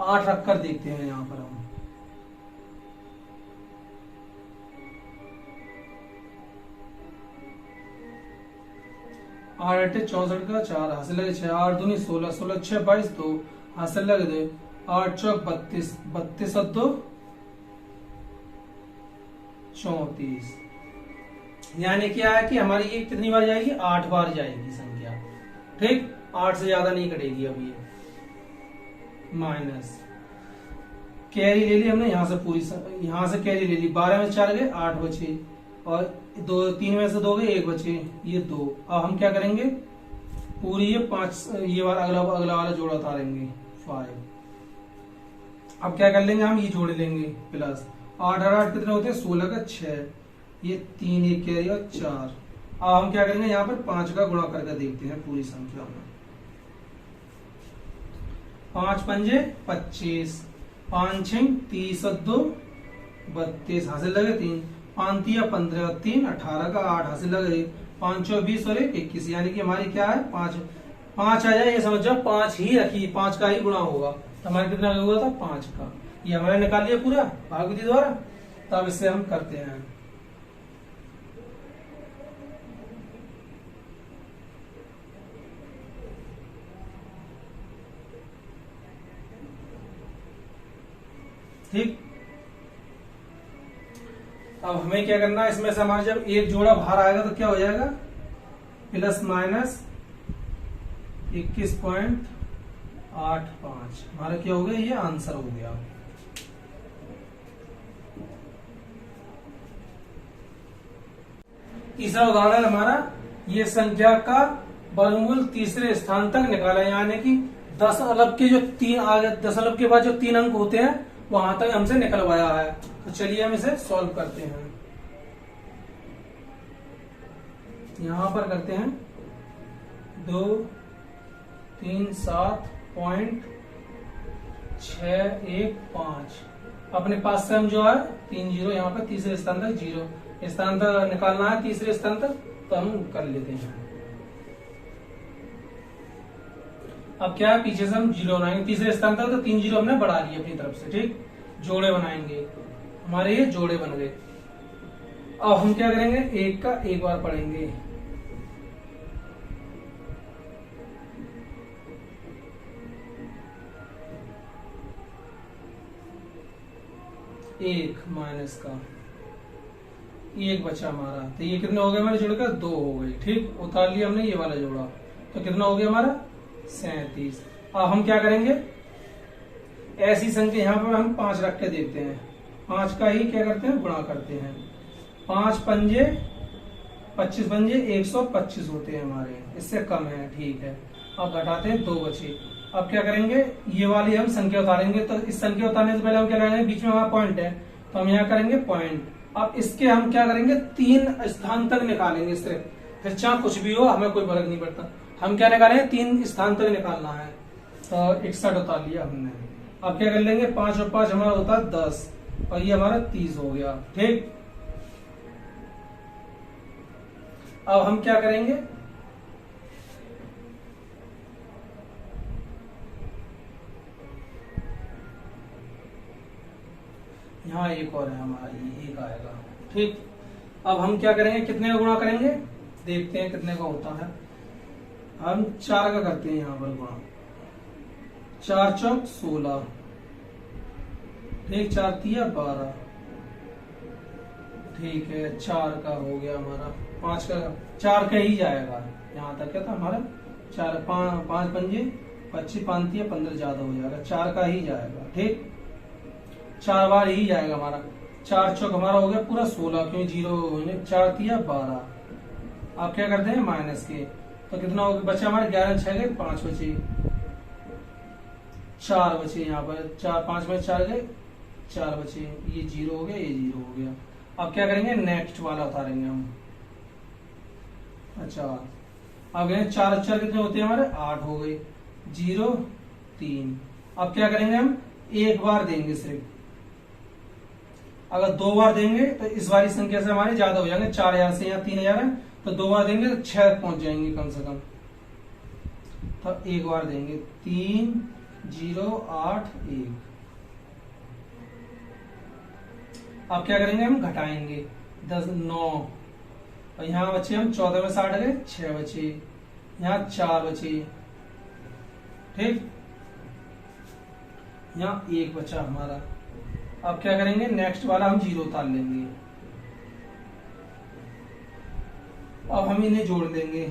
S1: 8 रख कर देखते हैं यहाँ पर हम। आठ 64 का 4, हासिल लगे 6, 8 दूनी 16, 16 6 22 2, हासिल लगे 2, 8 चौक 32, 32 और 2 34। यानी क्या है कि हमारी ये कितनी बार जाएगी, 8 बार जाएगी संख्या। ठीक, 8 से ज्यादा नहीं कटेगी अब ये। माइनस कैरी ले ली हमने, यहाँ से पूरी यहाँ से कैरी ले ली, 12 में 4 गए 8 बचे, और 3 में से 2 गए 1 बचे, ये 2। अब हम क्या करेंगे, पूरी ये 5 ये वाला अगला वाला जोड़ा उतारेंगे 5। अब क्या कर लेंगे, हम ये जोड़ लेंगे प्लस 8 और 8 कितने होते हैं, 16 का 6, ये 3 एक कैरी और 4। अब हम क्या करेंगे, यहाँ पर 5 का गुणा करके देखते हैं पूरी संख्या में। 5 पंजे 25, 5 6 30 और 2 32, हासिल लगे 3, 5 3 15 और 3 18 का 8, हासिल लगे 5 चौ 20 और 1 21। यानी कि हमारी क्या है, 5 आ जाए, ये समझ जाओ 5 ही रखी, 5 का ही गुणा होगा, तो हमारे कितना हुआ था, 5 का। ये हमारे निकाल लिया पूरा भागविधि द्वारा। तब इससे हम करते हैं, ठीक। अब हमें क्या करना है, इसमें से हमारा जब एक जोड़ा बाहर आएगा तो क्या हो जाएगा, प्लस माइनस 21.85। हमारा क्या हो गया, ये आंसर हो गया। तीसरा उदाहरण हमारा, ये संख्या का वर्गमूल तीसरे स्थान तक निकाला, यानी कि 10 अरब के जो 3 आगे 10 अरब के बाद जो 3 अंक होते हैं वहां तक हमसे निकलवाया है। तो चलिए हम इसे सॉल्व करते हैं। यहां पर करते हैं 2 3 7.615। अपने पास से हम जो है 3 0 यहाँ पर तीसरे स्थान तक 0 स्थान तक निकालना है, तीसरे स्थान तक, तो हम कर लेते हैं। अब क्या है, पीछे से हम 0 बनाएंगे तीसरे स्थान तक, तो 3 0 हमने बढ़ा लिए अपनी तरफ से। ठीक, जोड़े बनाएंगे, हमारे ये जोड़े बन गए। अब हम क्या करेंगे, 1 का एक बार पढ़ेंगे, एक माइनस का 1 बचा हमारा, तो ये कितने हो गए हमारे जोड़कर, 2 हो गए। ठीक, उतार लिया हमने ये वाला जोड़ा, तो कितना हो गया हमारा 37। अब हम क्या करेंगे, ऐसी संख्या यहाँ पर हम 5 रख के देखते हैं, 5 का ही क्या करते हैं, गुणा करते हैं। 5 पंजे 25 पंजे 125 होते हैं हमारे, इससे कम है। ठीक है, अब घटाते हैं, 2 बचे। अब क्या करेंगे, ये वाली हम संख्या उतारेंगे, तो इस संख्या उतारने से पहले हम क्या करेंगे, बीच में हमारा पॉइंट है, तो हम यहाँ करेंगे पॉइंट। अब इसके हम क्या करेंगे, 3 स्थान तक निकालेंगे सिर्फ, फिर चाहे कुछ भी हो हमें कोई फर्क नहीं पड़ता। हम क्या निकालेंगे, 3 स्थान तक निकालना है, तो 61 उतार लिया हमने। अब क्या कर लेंगे, 5 और 5 हमारा होता है 10, और ये हमारा 30 हो गया। ठीक, अब हम क्या करेंगे, यहाँ एक और है हमारा, ये 1 आएगा। ठीक, अब हम क्या करेंगे, कितने का गुणा करेंगे, देखते हैं कितने का होता है। हम 4 का करते हैं यहाँ पर गुणा, 4 चौक 16, ठीक, 4 तिया 12। ठीक है, 4 का हो गया हमारा, 5 का 4 का ही जाएगा। यहाँ तक क्या था हमारा, 4 5 पंजे 25 5 तिया 15 ज्यादा हो जाएगा, 4 का ही जाएगा। ठीक, 4 बार ही जाएगा हमारा। 4 चौक हमारा हो गया पूरा 16, क्योंकि 0 4 तिया 12। आप क्या करते हैं, माइनस के, तो कितना हो गया, बचा हमारे 11 6 गए 5 बचे, 4 बचे यहाँ पर, 4 5 में 4 गए, 4 बचे, ये 0 हो गया, ये 0 हो गया। अब क्या करेंगे, नेक्स्ट वाला उतारेंगे हम। अच्छा अब गए 4 अक्षर कितने होते हैं हमारे, 8 हो गए, 0 3। अब क्या करेंगे हम, एक बार देंगे सिर्फ, अगर 2 बार देंगे तो इस वाली संख्या से हमारे ज्यादा हो जाएंगे, 4000 से या 3000 है, तो 2 बार देंगे तो 6 पहुंच जाएंगे कम से कम। तो एक बार देंगे, 3 0 8 1। अब क्या करेंगे, हम घटाएंगे, 10 9, और यहाँ बचे हम 14 में 60 गए, 6 बचे, यहाँ 4 बचे, ठीक, यहाँ 1 बचा हमारा। अब क्या करेंगे, नेक्स्ट वाला हम 0 उतार लेंगे। अब हम इन्हें जोड़ देंगे,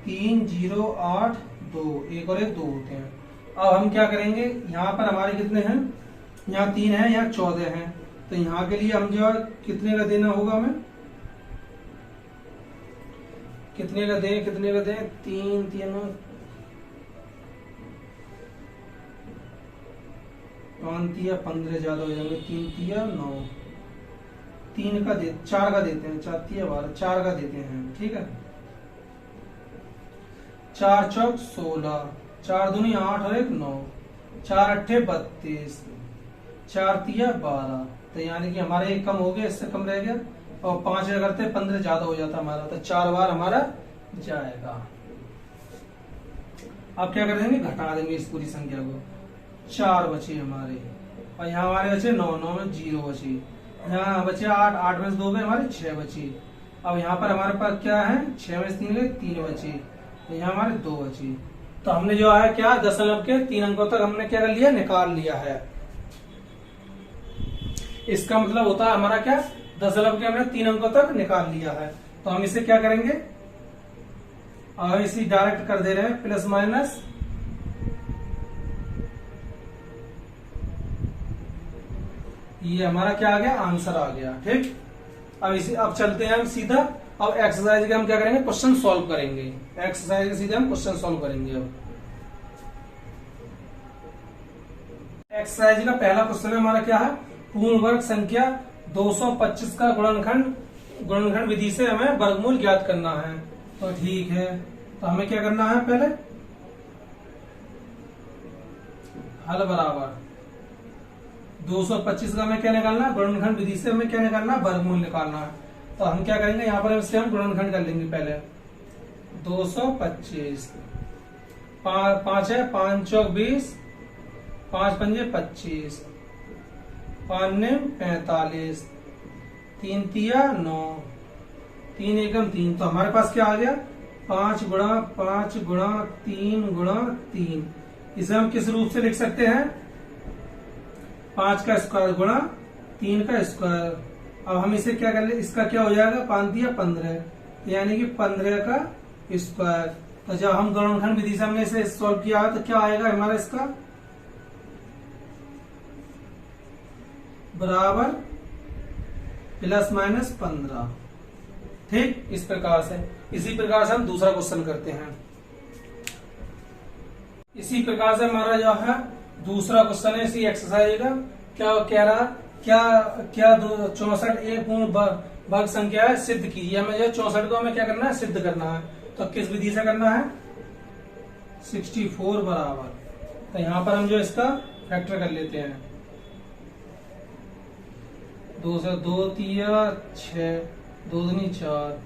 S1: 3 0 8 2, 1 और 1 2 होते हैं। अब हम क्या करेंगे, यहाँ पर हमारे कितने हैं, यहाँ 3 है, यहाँ 14 है, तो यहाँ के लिए हम जो है कितने का देना होगा हमें, कितने का दें, 3 3 5 तिया 15 ज्यादा हो जाएंगे, 3 तिया 9, 3 का 4 का देते हैं, 4 तिया 12, 4 का देते हैं, ठीक है। 4 चौक 16, 4 दूनी 8 और 1 9, 4 अट्ठे 32, 4 तिया 12, तो यानी कि हमारा एक कम हो गया, इससे कम रह गया, और 5 करते 15 ज्यादा हो जाता हमारा, तो 4 बार हमारा जाएगा। अब क्या कर देंगे, घटा देंगे इस पूरी संख्या को, 4 बचे हमारे, और यहाँ हमारे बचे 9 9 में 0 बचे, यहाँ बचे 8 8 में 2 गए हमारे, 6 बचे। अब यहाँ पर हमारे पास क्या है, 6 में 3 गए, 3 बचे, तो यहाँ हमारे 2 बचे। तो हमने जो है क्या, दशमलव के 3 अंकों तक हमने क्या कर लिया, निकाल लिया है। इसका मतलब होता है हमारा क्या, दशमलव के हमने 3 अंकों तक निकाल लिया है। तो हम इसे क्या करेंगे, और इसी डायरेक्ट कर दे रहे हैं, प्लस माइनस, ये हमारा क्या आ गया, आंसर आ गया, ठीक। अब चलते हैं हम सीधा, अब एक्सरसाइज के हम क्या करेंगे, क्वेश्चन सॉल्व करेंगे। एक्सरसाइज के सीधे हम क्वेश्चन सॉल्व करेंगे। अब एक्सरसाइज का पहला क्वेश्चन हमारा क्या है, पूर्ण वर्ग संख्या 225 का गुणनखंड विधि से हमें वर्गमूल ज्ञात करना है। तो ठीक है, तो हमें क्या करना है, पहले हल बराबर 225 का हमें क्या निकालना है, गुणनखंड विधि से हमें क्या निकालना है, वर्गमूल निकालना है। तो हम क्या करेंगे, यहाँ पर इससे हम गुणनखंड कर लेंगे। पहले 225, 5 है, 5 चौक 20, 5 पंजे 25, 5 ने 45, 3 तिया 9, 3 एकम 3, तो हमारे पास क्या आ गया, 5 गुणा 5 गुणा 3 गुणा 3। इसे हम किस रूप से लिख सकते हैं, 5 का स्क्वायर गुणा 3 का स्क्वायर। अब हम इसे क्या कर ले, इसका क्या हो जाएगा, 5 दिया 15, यानी कि 15 का स्क्वायर। तो जब हम गुणनखंड विधि से हमने इसे सॉल्व किया तो क्या आएगा हमारा, इसका बराबर प्लस माइनस 15, ठीक। इस प्रकार से, इसी प्रकार से हम दूसरा क्वेश्चन करते हैं। इसी प्रकार से हमारा जो है दूसरा क्वेश्चन है इसी एक्सरसाइज का, क्या कह रहा, क्या 64 एक पूर्ण वर्ग संख्या है, सिद्ध कीजिए। हमें जो 64 को हमें क्या करना है, सिद्ध करना है। तो किस विधि से करना है, 64 बराबर, तो यहाँ पर हम जो इसका फैक्टर कर लेते हैं, 2 से 2 तिया 6, 2 दूनी 4,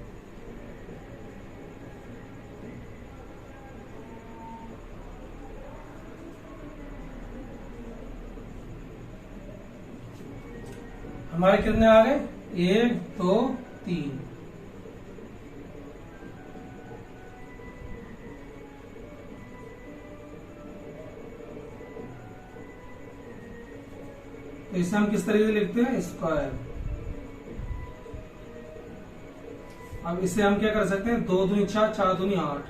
S1: हमारे कितने आ गए, 1 2 3। तो इसे हम किस तरीके से लिखते हैं, स्क्वायर। अब इसे हम क्या कर सकते हैं, 2 दूनी 4, 4 दूनी 8,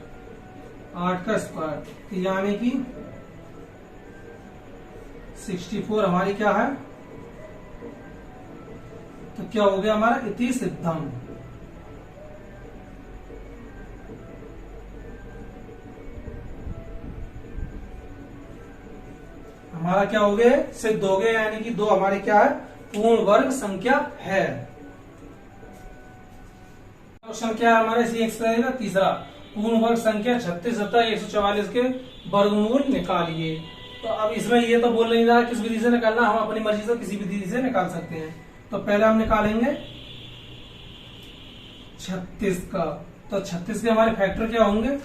S1: 8 का स्क्वायर, यानी कि 64 हमारी क्या है, तो क्या हो गया हमारा, इति सिद्धम। हमारा क्या हो गया, सिद्ध हो गया, यानी कि 2 हमारे क्या है, पूर्ण वर्ग संख्या है। क्वेश्चन क्या है हमारे इसी एक्सरसाइज का तीसरा, पूर्ण वर्ग संख्या 36 तथा 144 के वर्गमूल निकालिए। तो अब इसमें ये तो बोल नहीं रहा किस विधि से निकालना, हम अपनी मर्जी से किसी भी विधि से निकाल सकते हैं। तो पहले हम निकालेंगे 36 का, तो 36 के हमारे फैक्टर क्या होंगे,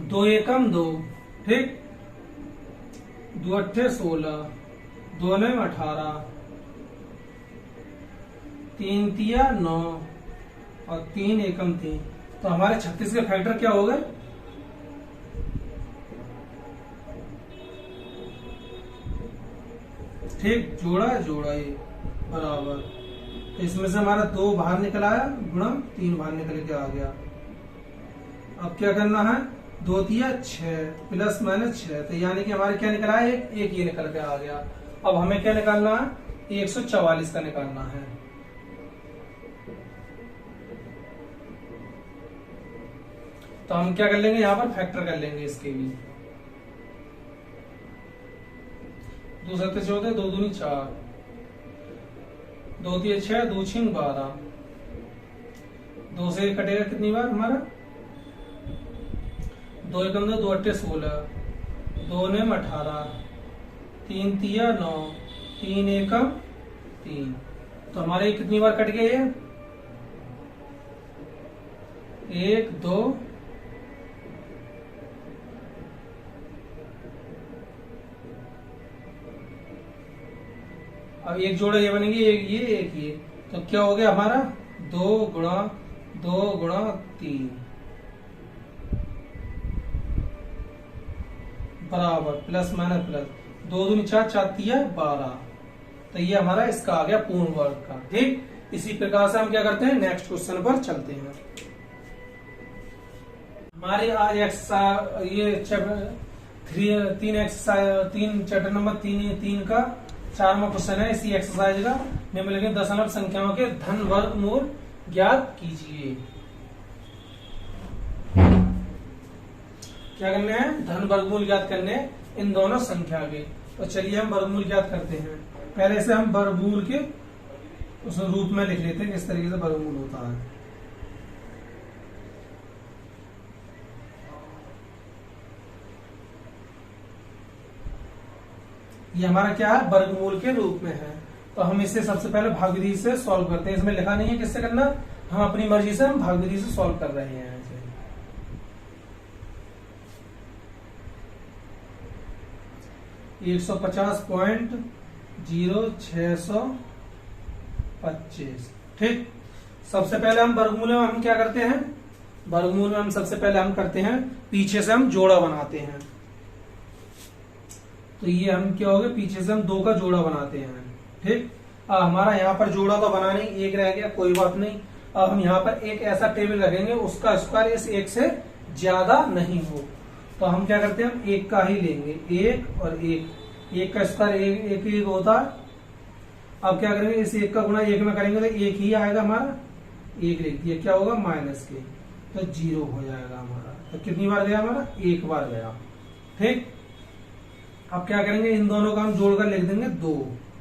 S1: 2 एकम 2, ठीक, 2 अट्ठे 16, 2 नम 18, 3 तिया 9 और 3 एकम 3। तो हमारे 36 के फैक्टर क्या हो गए, ठीक, जोड़ा जोड़ा ये बराबर। तो इसमें से हमारा 2 बाहर निकल आया, गुणा 3 बाहर निकल के आ गया। अब क्या करना है, 2 तिया 6 प्लस माइनस 6, तो यानी कि हमारे क्या निकला है, एक ये निकल के आ गया। अब हमें क्या निकालना है, 144 का निकालना है। तो हम क्या कर लेंगे, यहाँ पर फैक्टर कर लेंगे इसके भी। 2 7 14, 2 दूनी 4, 2 तिया 6, 2 6 12, 2 से कटेगा कितनी बार हमारा, 2 एकम 2, 2 अट्ठे 16, 2 नम 18, 3 तिया 9, 3 एकम 3। तो हमारे कितनी बार कट गए, 1 2, अब एक जोड़ा ये बनेगी, एक ये एक ये, तो क्या हो गया हमारा, 2 गुणा 2 गुणा 3 बराबर प्लस माइनस प्लस, 2 दूनी 4, 4 तिया 12। तो ये हमारा इसका आ गया पूर्ण वर्ग का, ठीक। इसी प्रकार से हम क्या करते हैं, नेक्स्ट क्वेश्चन पर चलते हैं। हमारे आज एक्सरसाइज ये चैप्टर नंबर 3 का 4वां क्वेश्चन है इसी एक्सरसाइज का। निम्नलिखित दशमलव संख्याओं के धन वर्गमूल ज्ञात कीजिए। क्या करने हैं, धन वर्गमूल ज्ञात करने इन दोनों संख्या के। तो चलिए हम वर्गमूल ज्ञात करते हैं। पहले से हम वर्गमूल के उस रूप में लिख लेते हैं, किस तरीके से वर्गमूल होता है। ये हमारा क्या है, वर्गमूल के रूप में है। तो हम इसे सबसे पहले भाग विधि से सॉल्व करते हैं। इसमें लिखा नहीं है किससे करना, हम अपनी मर्जी से हम भाग विधि से सॉल्व कर रहे हैं। 150.0625, ठीक। सबसे पहले हम वर्गमूल में हम क्या करते हैं, वर्गमूल में हम सबसे पहले हम करते हैं, पीछे से हम जोड़ा बनाते हैं। तो ये हम क्या हो गया, पीछे से हम 2 का जोड़ा बनाते हैं, ठीक। हमारा यहाँ पर जोड़ा तो बना नहीं, 1 रह गया, कोई बात नहीं। अब हम यहाँ पर एक ऐसा टेबल रखेंगे उसका स्क्वायर इस 1 से ज्यादा नहीं हो। तो हम क्या करते हैं, हम 1 का ही लेंगे, 1 और 1 का स्क्वायर 1 होता है। अब क्या करेंगे, इस 1 का गुणा 1 में करेंगे तो 1 ही आएगा हमारा, 1 लिख दिया, क्या होगा माइनस के, तो 0 हो जाएगा हमारा। तो कितनी बार गया हमारा, 1 बार गया, ठीक। अब क्या करेंगे, इन दोनों का हम जोड़कर लिख देंगे 2,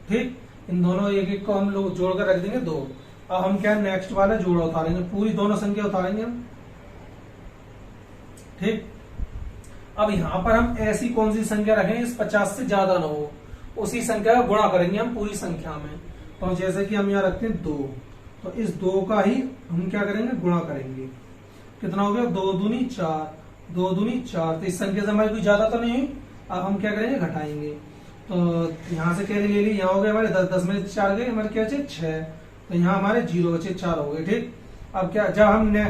S1: ठीक। इन दोनों 1 को हम लोग जोड़कर रख देंगे 2। अब हम क्या नेक्स्ट वाला जोड़ा उतारेंगे, पूरी दोनों संख्या उतारेंगे हम, ठीक। अब यहाँ पर हम ऐसी कौन सी संख्या रखें इस 50 से ज्यादा ना हो, उसी संख्या का गुणा करेंगे हम पूरी संख्या में। तो जैसे कि हम यहाँ रखते हैं 2, तो इस 2 का ही हम क्या करेंगे, गुणा करेंगे। कितना हो गया, 2 दूनी 4, 2 दूनी 4। तो इस संख्या से हमारी कोई ज्यादा तो नहीं हुई। अब हम क्या करेंगे, घटाएंगे। तो यहाँ से कैरी ले ली, यहाँ हो गए हमारे 10 में 4 गए, हमारे क्या बचे 6। तो यहाँ हमारे 0 बचे, 4 हो गए, ठीक। अब क्या, जब हमने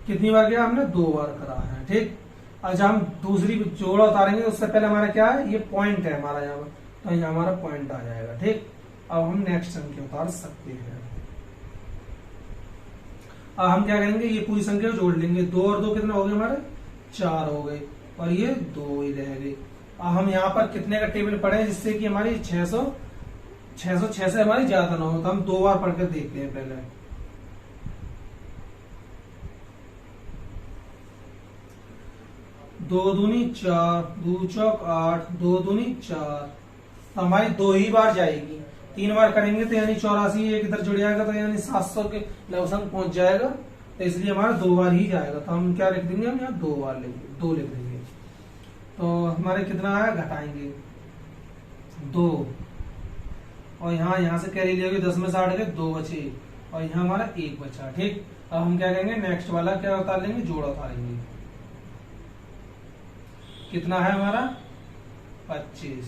S1: कितनी बार किया, हमने 2 बार करा है, ठीक। अब जब हम दूसरी जोड़ा उतारेंगे उससे पहले हमारा क्या है, ये पॉइंट है हमारा यहाँ पर, तो यहाँ हमारा पॉइंट आ जाएगा, ठीक। अब हम नेक्स्ट संख्या उतार सकते हैं। अब हम क्या करेंगे, ये पूरी संख्या जोड़ लेंगे। 2 और 2 कितना हो गए हमारे, 4 हो गए, और ये 2 ही रह गए। अब हम यहाँ पर कितने का टेबल पढ़े जिससे कि हमारी 606 से हमारी ज्यादा ना हो। तो हम 2 बार पढ़कर देखते हैं पहले। दो दूनी 4, 2 चौक 8, 2 दूनी 4, तो हमारी 2 ही बार जाएगी। 3 बार करेंगे तो यानी 84 एक इधर जुड़ जाएगा, तो यानी 700 के लवसंग पहुंच जाएगा, तो इसलिए हमारा 2 बार ही जाएगा। तो हम क्या लिख देंगे, हम यहाँ 2 बार लेंगे, 2 लिख देंगे। तो हमारे कितना आया, घटाएंगे 2, और यहाँ से कैरी ले 10 में 60 गए, 2 बचे, और यहाँ हमारा 1 बचा। ठीक, अब हम क्या करेंगे, नेक्स्ट वाला क्या उतार लेंगे, जोड़ उतारेंगे। कितना है हमारा 25।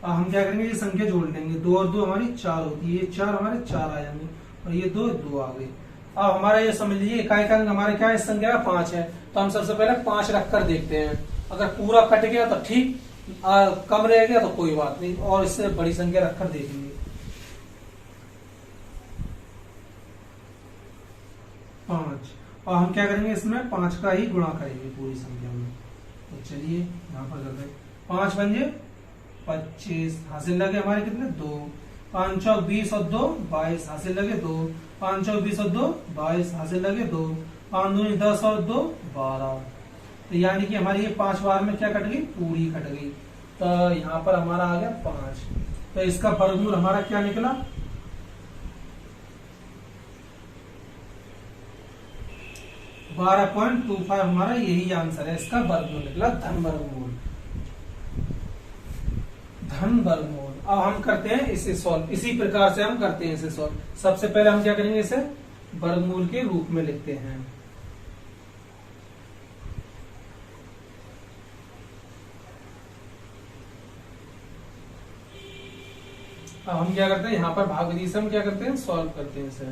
S1: अब हम क्या करेंगे, ये संख्या जोड़ लेंगे, 2 और 2 हमारी 4 होती है, ये 4 हमारे 4 आ जाएंगे, और ये 2 आ गए। अब हमारा ये समझ लीजिए इकाई का अंक हमारे क्या है, इस संख्या का 5 है, तो हम सबसे पहले 5 रख कर देखते हैं। अगर पूरा कट गया तो ठीक, कम रह गया तो कोई बात नहीं, और इससे बड़ी संख्या रखकर देखेंगे। 5, और हम क्या करेंगे, इसमें 5 का ही गुणा करेंगे पूरी संख्या में। तो चलिए यहाँ पर करते हैं, 5 पंजे 25, हासिल लगे हमारे कितने, 2, 5 चौक 20 और 2 22, हासिल लगे 2, 5 चौक 20 और 2 22, हासिल लगे 2, 5 दूनी 10 और 2 12। तो यानी कि हमारी ये 5 बार में क्या कट गई, पूरी कट गई। तो यहाँ पर हमारा आ गया 5। तो इसका वर्गमूल हमारा क्या निकला, 12.25 हमारा यही आंसर है, इसका वर्गमूल निकला, धन वर्गमूल, धन वर्गमूल। अब हम करते हैं इसे सॉल्व, इसी प्रकार से हम करते हैं इसे सॉल्व। सबसे पहले हम क्या करेंगे, इसे वर्गमूल के रूप में लिखते हैं। अब हम क्या करते हैं, यहाँ पर भागविधि से हम क्या करते हैं, सॉल्व करते हैं इसे।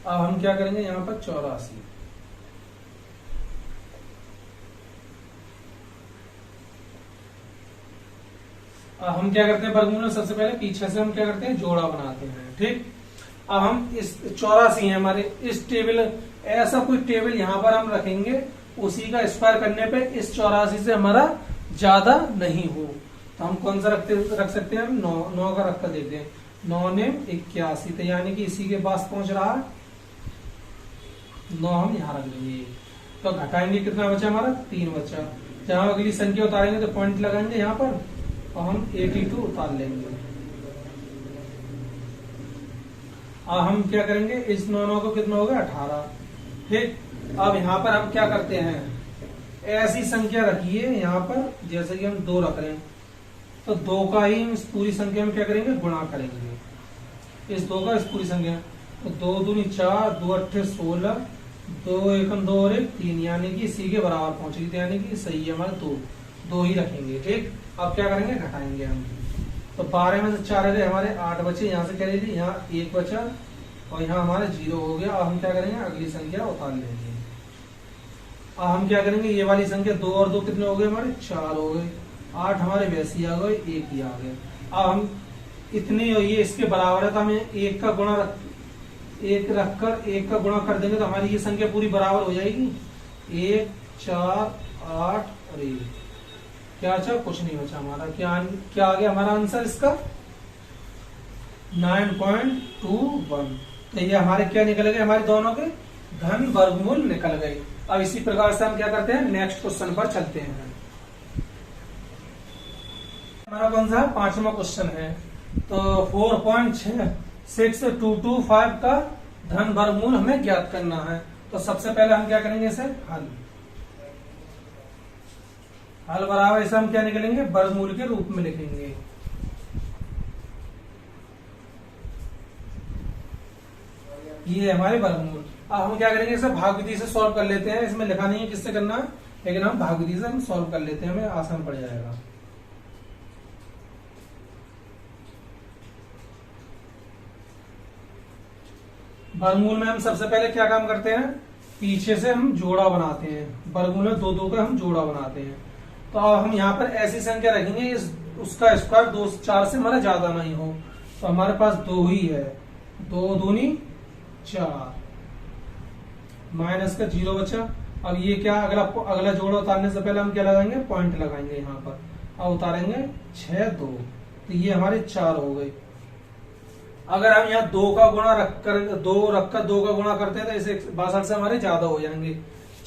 S1: अब हम क्या करेंगे, यहाँ पर 84, अब हम क्या करते हैं, वर्गमूल में सबसे पहले पीछे से हम क्या करते हैं, जोड़ा बनाते हैं। ठीक, अब हम इस 84 है हमारे, इस टेबल, ऐसा कोई टेबल यहाँ पर हम रखेंगे, उसी का स्क्वायर करने पे इस 84 से हमारा ज्यादा नहीं हो, तो हम कौन सा रख सकते हैं, हम 9 का रख कर देखते हैं। 9 ने 81, तो यानी कि इसी के पास पहुंच रहा है, 9 हम यहाँ रख लेंगे। तो घटाएंगे, कितना बचा हमारा, 3 बचा। जहां अगली संख्या उतारेंगे तो पॉइंट लगाएंगे यहाँ पर, और हम 82 उतार लेंगे। अब हम क्या करेंगे, इस 9 को कितना हो गया, 18। ठीक, अब यहाँ पर हम क्या करते हैं, ऐसी संख्या रखिए यहाँ पर, जैसे कि हम 2 रख रहे हैं, तो 2 का ही इस पूरी संख्या में क्या करेंगे, गुणा करेंगे, इस 2 का इस पूरी संख्या। तो 2 दूनी 4, 2 अट्ठे 16, 2 एकम 2 और 1 3, यानी कि इसी के बराबर पहुंचेगी, तो यानी कि सही है हमारा 2 ही रखेंगे। ठीक, अब क्या करेंगे, घटाएंगे हम, तो 12 में से 4 गए हमारे 8 बचे, यहाँ से क्या लीजिए, यहाँ 1 बचा, और यहाँ हमारा 0 हो गया। अब हम क्या करेंगे, अगली संख्या उतार लेंगे। अब हम क्या करेंगे, ये वाली संख्या 2 और 2 कितने हो गए हमारे, 4 हो गए, 8 हमारे वैसे ही आ गए, 1 ही आ गए। अब हम इतनी, ये इसके बराबर है, तो हमें 1 का गुणा रखकर 1 का गुणा कर देंगे, तो हमारी ये संख्या पूरी बराबर हो जाएगी। 1 4 8 और 1 क्या बचा, कुछ नहीं बचा हमारा। क्या आ गया हमारा आंसर इसका, 9.21। तो ये हमारे क्या निकल गए, हमारे दोनों के धन वर्गमूल निकल गए। अब इसी प्रकार से हम क्या करते हैं, नेक्स्ट क्वेश्चन पर चलते हैं। हमारा कौन सा 5वां क्वेश्चन है, तो 4.6225 का धन वर्गमूल हमें ज्ञात करना है। तो सबसे पहले हम क्या करेंगे, इसे हल बराबर इसे हम क्या निकलेंगे, वर्गमूल के रूप में लिखेंगे। ये हमारे वर्गमूल। अब हम क्या करेंगे, इसे भागविधि से सॉल्व कर लेते हैं। इसमें लिखा नहीं है किससे करना है, लेकिन हम भागविधि से हम सॉल्व कर लेते हैं, हमें आसान पड़ जाएगा। वर्गमूल में हम सबसे पहले क्या काम करते हैं, पीछे से हम जोड़ा बनाते हैं। वर्गमूल में 2 का हम जोड़ा बनाते हैं। तो अब हम यहाँ पर ऐसी संख्या रखेंगे, उसका स्क्वायर 2 4 से हमारा ज्यादा नहीं हो, तो हमारे पास 2 ही है। 2 दूनी 4, माइनस का 0 बचा। अब ये क्या, अगला जोड़ा उतारने से पहले हम क्या लगाएंगे, पॉइंट लगाएंगे यहाँ पर। अब उतारेंगे 6 2, तो ये हमारे 4 हो गए। अगर हम यहाँ 2 का गुणा रखकर 2 का गुणा करते हैं तो इसे 62 से हमारे ज्यादा हो जाएंगे,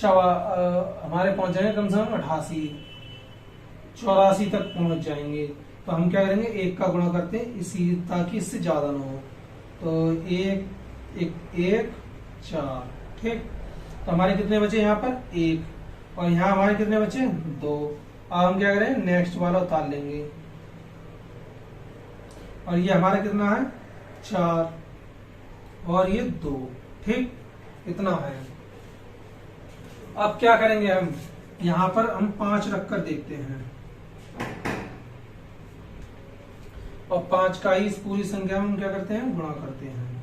S1: हमारे पहुंच जाएंगे कम से कम 84 तक पहुंच जाएंगे। तो हम क्या करेंगे, 1 का गुणा करते हैं इसी, ताकि इससे ज्यादा ना हो। तो 1 1 4, ठीक। तो हमारे कितने बचे यहाँ पर 1, और यहाँ हमारे कितने बचे 2। अब हम क्या करें, नेक्स्ट वाला उतार लेंगे, और ये हमारा कितना है 4 और ये 2, ठीक, इतना है। अब क्या करेंगे, हम यहाँ पर हम 5 रखकर देखते हैं, और 5 का ही इस पूरी संख्या में हम क्या करते हैं, गुणा करते हैं।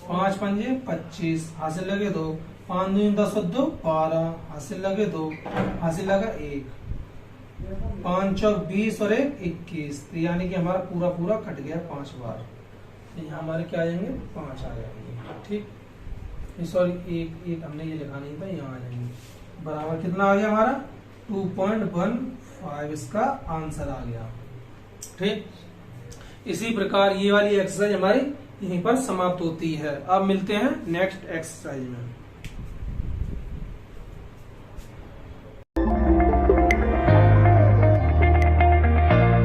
S1: 5 पंजे 25, हासिल लगे 2, 5 दूनी 10 और 2 12, हासिल लगे 2, हासिल लगा 1, 5 चौक 20 और 1 21। तो यानी कि हमारा पूरा पूरा कट गया 5 बार। तो यहाँ हमारे क्या आ जाएंगे, 5 आ जाएंगे, ठीक। सॉरी, एक हमने ये लिखा नहीं था, यहाँ आ जाएंगे। बराबर कितना आ गया हमारा 2.15, इसका आंसर आ गया, ठीक। इसी प्रकार ये वाली एक्सरसाइज हमारी यहीं पर समाप्त होती है। अब मिलते हैं नेक्स्ट एक्सरसाइज में।